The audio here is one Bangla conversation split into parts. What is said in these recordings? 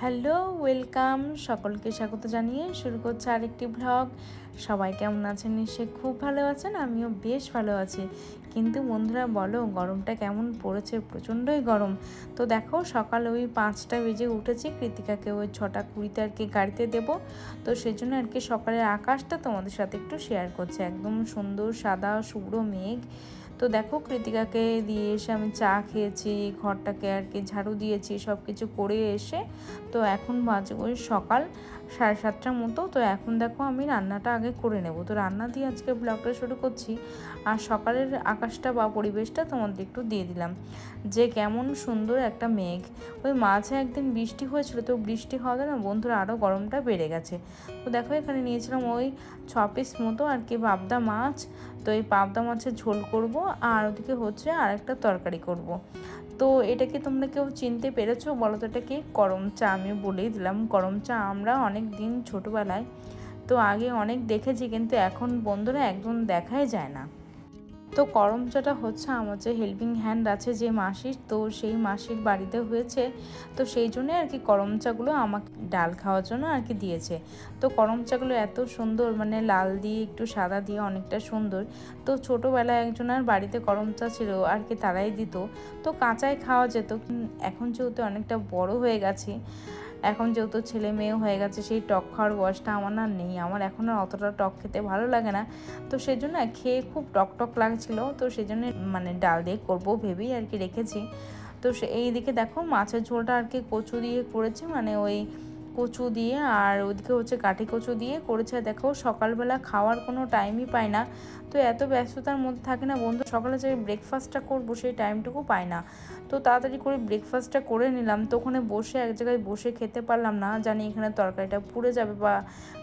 Hello, welcome. সকলকে স্বাগত জানিয়ে শুরু করছে আরেকটি ব্লগ। সবাই কেমন আছেন? নিশ্চয়ই খুব ভালো আছেন, আমিও বেশ ভালো আছি। কিন্তু বন্ধুরা বলো, গরমটা কেমন পড়েছে? প্রচণ্ডই গরম। তো দেখো, সকাল ওই 5টা বেজে উঠেছি, কৃতিকাকে ওই 6টা 20-তে আর কি গাড়িতে দেবো। তো সেজন্য আর কি সকালের আকাশটা তোমাদের সাথে একটু শেয়ার করছি। একদম সুন্দর সাদা শুভ্র মেঘ। তো দেখো, কৃতিকাকে দিয়ে এসে আমি চা খেয়েছি, ঘরটাকে আর কি ঝাড়ু দিয়েছি, সব কিছু করে এসে তো এখন বাজে ওই সকাল 7:30টার মতো। তো এখন দেখো আমি রান্নাটা আগে করে নেব। তো রান্না দিয়ে আজকে ব্লগটা শুরু করছি। আর সকালের আকাশটা বা পরিবেশটা তোমাদের একটু দিয়ে দিলাম যে কেমন সুন্দর একটা মেঘ। ওই মাঝে একদিন বৃষ্টি হয়েছিল, তো বৃষ্টি হওয়াতে না বন্ধুরা আরও গরমটা বেড়ে গেছে। তো দেখো, এখানে নিয়েছিলাম ওই 6 পিস মতো আর কি পাবদা মাছ। তো এই পাবদা মাছের ঝোল করব, আর ওদিকে হচ্ছে আরেকটা তরকারি করব। তো এটা কি তোমরা কেউ চিনতে পেরেছো বলো তো? এটা কি? করম চা। আমি বলেই দিলাম, করম চা আমরা অনেক দিন ছোটোবেলায় তো আগে অনেক দেখেছি, কিন্তু এখন বন্ধুরা একদম দেখাই যায় না। তো করম চাটা হচ্ছে আমার যে হেল্পিং হ্যান্ড আছে যে মাসির, তো সেই মাসির বাড়িতে হয়েছে। তো সেই জন্যে আর কি করম চাগুলো আমাকে ডাল খাওয়ার জন্য আর কি দিয়েছে। তো করম চাগুলো এত সুন্দর, মানে লাল দিয়ে একটু সাদা দিয়ে অনেকটা সুন্দর। তো ছোটোবেলায় একজনের বাড়িতে করম চা ছিল আর কি, তারাই দিত। তো কাঁচাই খাওয়া যেত। এখন যেহেতু অনেকটা বড় হয়ে গেছি, এখন যেহেতু ছেলে মেয়ে হয়ে গেছে, সেই টক খাওয়ার বয়সটা আমার আর নেই। আমার এখন আর অতটা টক খেতে ভালো লাগে না। তো সেই জন্য খেয়ে খুব টক টক লাগছিলো, তো সেই জন্য মানে ডাল দিয়ে করবো ভেবেই আর কি রেখেছি। তো এই দিকে দেখো, মাছের ঝোলটা আর কি কচু দিয়ে করেছি, মানে ওই কচু দিয়ে, আর ওইদিকে হচ্ছে কাঠি কচু দিয়ে করেছে। দেখো, সকালবেলা খাওয়ার কোনো টাইমই পাই না। তো এত ব্যস্ততার মধ্যে থাকে না বন্ধু, সকালে যে ব্রেকফাস্টটা করবো সেই টাইমটুকু পাই না। তো তাড়াতাড়ি করে ব্রেকফাস্টটা করে নিলাম। তো ওখানে বসে এক জায়গায় বসে খেতে পারলাম না, জানি এখানে তরকারিটা পুড়ে যাবে বা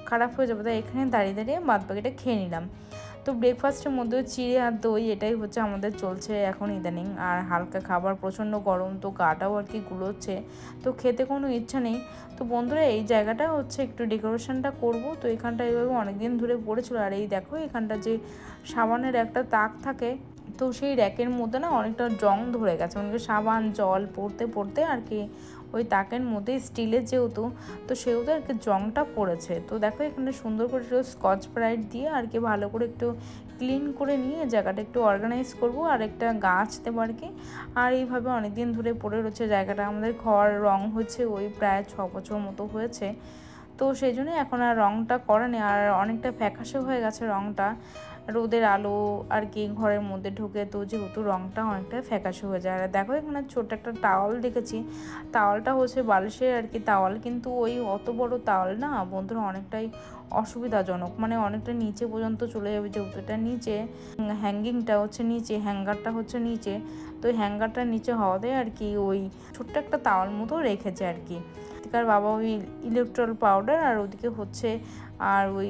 খারাপ হয়ে যাবে, তাই এখানে দাঁড়িয়ে দাঁড়িয়ে বাদবাকিটা খেয়ে নিলাম। তো ব্রেকফাস্টের মধ্যেও চিড়ে আর দই এটাই হচ্ছে আমাদের চলছে এখন ইদানিং। আর হালকা খাবার, প্রচণ্ড গরম, তো গাটাও আর কি গুলোচ্ছে, তো খেতে কোনো ইচ্ছা নেই। তো বন্ধুরা, এই জায়গাটা হচ্ছে একটু ডেকোরেশনটা করব। তো এখানটা এইভাবে অনেকদিন ধরে পড়েছিল। আর এই দেখো, এখানটা যে সাবানের একটা তাক থাকে, তো সেই র্যাকের মধ্যে না অনেকটা জং ধরে গেছে, মানে সাবান জল পড়তে পড়তে আর কি ওই তাকের মধ্যে স্টিলের যেহেতু, তো সেহেতু আর কি জংটা পড়েছে। তো দেখো, এখানে সুন্দর করে একটু স্কচ ব্রাইট দিয়ে আর কি ভালো করে একটু ক্লিন করে নিয়ে জায়গাটা একটু অর্গানাইজ করব, আর একটা গাছ দেবো আর কি। আর এইভাবে অনেক দিন ধরে পড়ে রয়েছে জায়গাটা। আমাদের ঘর রং হচ্ছে ওই প্রায় 6 বছর মতো হয়েছে। তো সেই জন্য এখন আর রঙটা করা নেই, আর অনেকটা ফ্যাকাশে হয়ে গেছে রঙটা। রোদের আলো আর কি ঘরের মধ্যে ঢুকে, তো যেহেতু রঙটা অনেকটা ফ্যাকাশে হয়ে যায়। আর দেখো, এখানে ছোট একটা টাওয়াল দেখেছি। টাওয়ালটা হচ্ছে বালিশের আর কি টাওয়াল, কিন্তু ওই অত বড় টাওয়াল না বন্ধুরা অনেকটাই অসুবিধাজনক, মানে অনেকটা নিচে পর্যন্ত চলে যাবে, যেহেতু এটা নিচে হ্যাঙ্গিংটা হচ্ছে নিচে, হ্যাঙ্গারটা হচ্ছে নিচে। তো হ্যাঙ্গারটা নিচে হওয়াতে আর কি ওই ছোট্ট একটা টাওয়াল মতো রেখেছে আর কি। কার বাবা ওই ইলেকট্রল পাউডার আর ওদিকে হচ্ছে আর ওই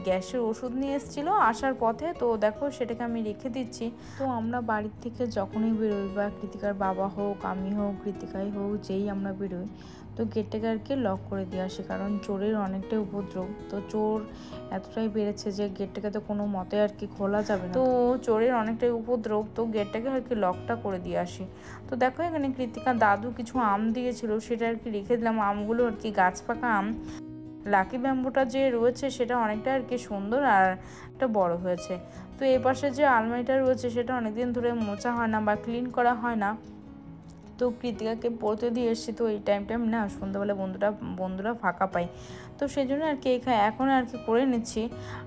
গ্যাসের ওষুধ নিয়ে এসেছিলো আসার পথে। তো দেখো, সেটাকে আমি রেখে দিচ্ছি। তো আমরা বাড়ির থেকে যখনই বেরোই, বা কৃতিকার বাবা হোক, আমি হোক, কৃতিকাই হোক, যেই আমরা বেরোই, তো গেটটাকে আর কি লক করে দিয়ে আসি, কারণ চোরের অনেকটাই উপদ্রব। তো চোর এতটাই বেড়েছে যে গেটটাকে তো কোনো মতে আর কি খোলা যাবে না, তো চোরের অনেকটাই উপদ্রব, তো গেটটাকে আর কি লকটা করে দিয়ে আসি। তো দেখো, এখানে কৃতিকা দাদু কিছু আম দিয়েছিল, সেটা আর কি রেখে দিলাম। আমগুলো আর কি গাছ পাকা আম। লাকি ব্যাম্বুটা যে রয়েছে সেটা অনেকটা আর কি সুন্দর আর একটা বড় হয়েছে। তো এই পাশে যে আলমারিটা রয়েছে সেটা অনেকদিন ধরে মোছা হয় না বা ক্লিন করা হয় না। তো কৃতিকাকে পড়তে দিয়ে এসেছি, তো এই টাইম না সন্ধ্যাবেলা বন্ধুরা ফাঁকা পাই, তো সেই জন্য আর কি এখন আর কি করে নিচ্ছি।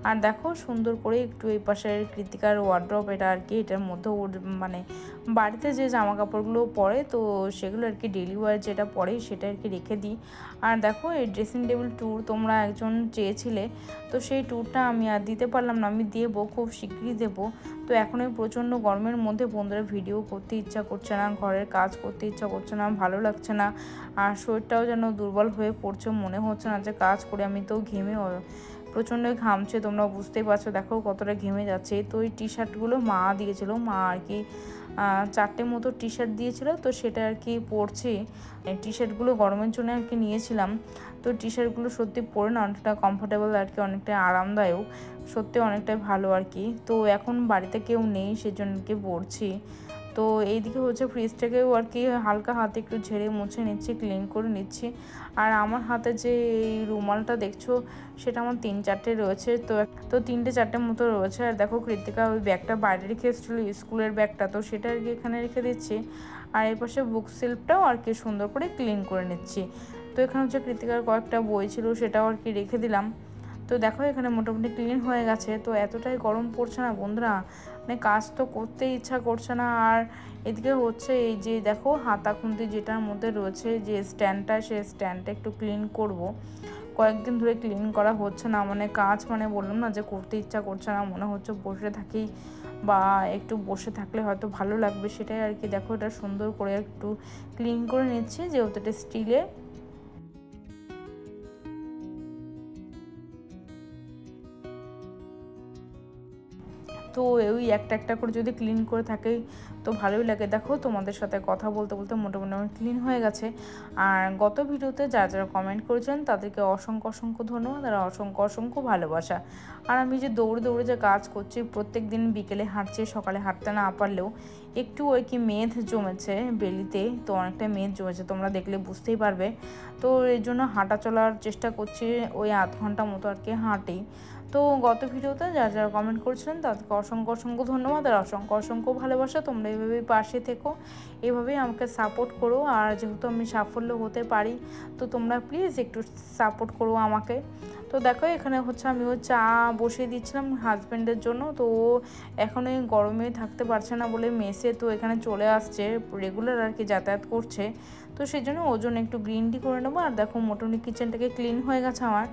আর দেখো, সুন্দর করে একটু এই পাশের কৃতিকার ওয়ার্ড্রপ, এটা আর কি এটার মধ্যে ওর মানে বাড়িতে যে জামা কাপড়গুলো পরে, তো সেগুলো আর কি ডেলি ওয়ার যেটা পরে সেটা আর কি রেখে দিই। আর দেখো, এই ড্রেসিং টেবিল ট্যুর তোমরা একজন চেয়েছিলে, তো সেই ট্যুরটা আমি আর দিতে পারলাম না, আমি দেবো, খুব শীঘ্রই দেবো। তো এখন ওই প্রচণ্ড গরমের মধ্যে বন্ধুরা ভিডিও করতে ইচ্ছা করছে না, ঘরের কাজ করতে ইচ্ছা করছে না, ভালো লাগছে না। আর শরীরটাও যেন দুর্বল হয়ে পড়ছে, মনে হচ্ছে না যে কাজ করে। আমি তো ঘেমে প্রচণ্ড ঘামছে, তোমরা বুঝতেই পারছো, দেখো কতটা ঘেমে যাচ্ছে। তো ওই টি শার্টগুলো মা দিয়েছিল, মা আর কি 4টে মতো টি শার্ট দিয়েছিল, তো সেটা আর কি পরছি। টি শার্টগুলো গরমের জন্য আর কি নিয়েছিলাম। তো টি শার্টগুলো সত্যি পরে না অনেকটা কমফোর্টেবল আর কি, অনেকটা আরামদায়ক, সত্যি অনেকটাই ভালো আর কি। তো এখন বাড়িতে কেউ নেই, সেজন্য আর কি পরছি। তো এইদিকে হচ্ছে ফ্রিজটাকেও আর কি হালকা হাতে একটু ঝেড়ে মুছে নিচ্ছি, ক্লিন করে নিচ্ছি। আর আমার হাতে যে এই রুমালটা দেখছো সেটা আমার 3-4টে রয়েছে, তো 3-4টে মতো রয়েছে। আর দেখো কৃতিকা ওই ব্যাগটা বাইরে রেখে এসেছিলো, স্কুলের ব্যাগটা, তো সেটা আর কি এখানে রেখে দিচ্ছি। আর এই পাশে বুক সেলফটাও আর কি সুন্দর করে ক্লিন করে নিচ্ছি। তো এখানে হচ্ছে কৃতিকার কয়েকটা বই ছিল, সেটাও আর কি রেখে দিলাম। তো দেখো এখানে মোটামুটি ক্লিন হয়ে গেছে। তো এতটাই গরম পড়ছে না বন্ধুরা, মানে কাজ তো করতেই ইচ্ছা করছে না। আর এদিকে হচ্ছে এই যে দেখো হাতা খুন্তি যেটার মধ্যে রয়েছে যে স্ট্যান্ডটা, সেই স্ট্যান্ডটা একটু ক্লিন করব। কয়েকদিন ধরে ক্লিন করা হচ্ছে না, মানে কাজ মানে বললাম না যে করতে ইচ্ছা করছে না, মনে হচ্ছে বসে থাকি বা একটু বসে থাকলে হয়তো ভালো লাগবে, সেটাই আর কি। দেখো এটা সুন্দর করে একটু ক্লিন করে নিচ্ছি, যেহেতু এটা স্টিলে। তো ওই একটা একটা করে যদি ক্লিন করে থাকে তো ভালোই লাগে। দেখো তোমাদের সাথে কথা বলতে বলতে মোটামুটি আমার ক্লিন হয়ে গেছে। আর গত ভিডিওতে যারা যারা কমেন্ট করেছেন তাদেরকে অসংখ্য অসংখ্য ধন্যবাদ আর অসংখ্য অসংখ্য ভালোবাসা। আর আমি যে দৌড়ে দৌড়ে যে কাজ করছি, প্রত্যেক দিন বিকেলে হাঁটছি, সকালে হাঁটতে না পারলেও একটু ওই কি মেদ জমেছে বেলিতে, তো অনেকটা মেদ জমেছে, তোমরা দেখলে বুঝতেই পারবে। তো এই জন্য হাঁটা চলার চেষ্টা করছি, ওই আধ ঘন্টা মতো আর কি হাঁটি। তো গত ভিডিওতে যারা যারা কমেন্ট করেছিলেন তাদেরকে অসংখ্য অসংখ্য ধন্যবাদ আর অসংখ্য অসংখ্য ভালোবাসা। তোমরা এভাবেই পাশে থেকো, এভাবেই আমাকে সাপোর্ট করো। আর যেহেতু আমি সাফল্য হতে পারি, তো তোমরা প্লিজ একটু সাপোর্ট করো আমাকে। তো দেখো এখানে হচ্ছে আমিও চা বসিয়ে দিচ্ছিলাম হাজব্যান্ডের জন্য। তো ও এখন এই গরমে থাকতে পারছে না বলে মেসে তো এখানে চলে আসছে, রেগুলার আর কি যাতায়াত করছে। তো সেই জন্য ওর জন্য একটু গ্রিন টি করে নেবো। আর দেখো মোটামুটি কিচেনটাকে ক্লিন হয়ে গেছে আমার।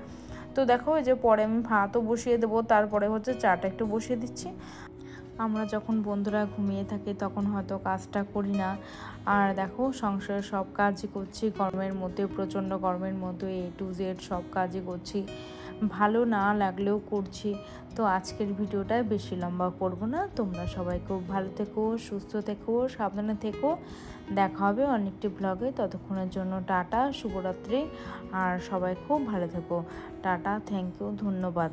তো দেখো এই যে পরে আমি ভাতও বসিয়ে দেবো, তারপরে হচ্ছে চাটা একটু বসিয়ে দিচ্ছি। আমরা যখন বন্ধুরা ঘুমিয়ে থাকি তখন হয়তো কাজটা করি না। আর দেখো সংসারের সব কাজই করছি গরমের মধ্যে, প্রচণ্ড গরমের মধ্যে A to Z সব কাজই করছি, ভালো না লাগলেও করছি। তো আজকের ভিডিওটা বেশি লম্বা করব না, তোমরা সবাই খুব ভালো থেকো, সুস্থ থেকো, সাবধানে থেকো। দেখা হবে অনেকটি ব্লগে, ততক্ষণের জন্য টাটা, শুভরাত্রি। আর সবাই খুব ভালো থেকো, টাটা, থ্যাংক ইউ, ধন্যবাদ।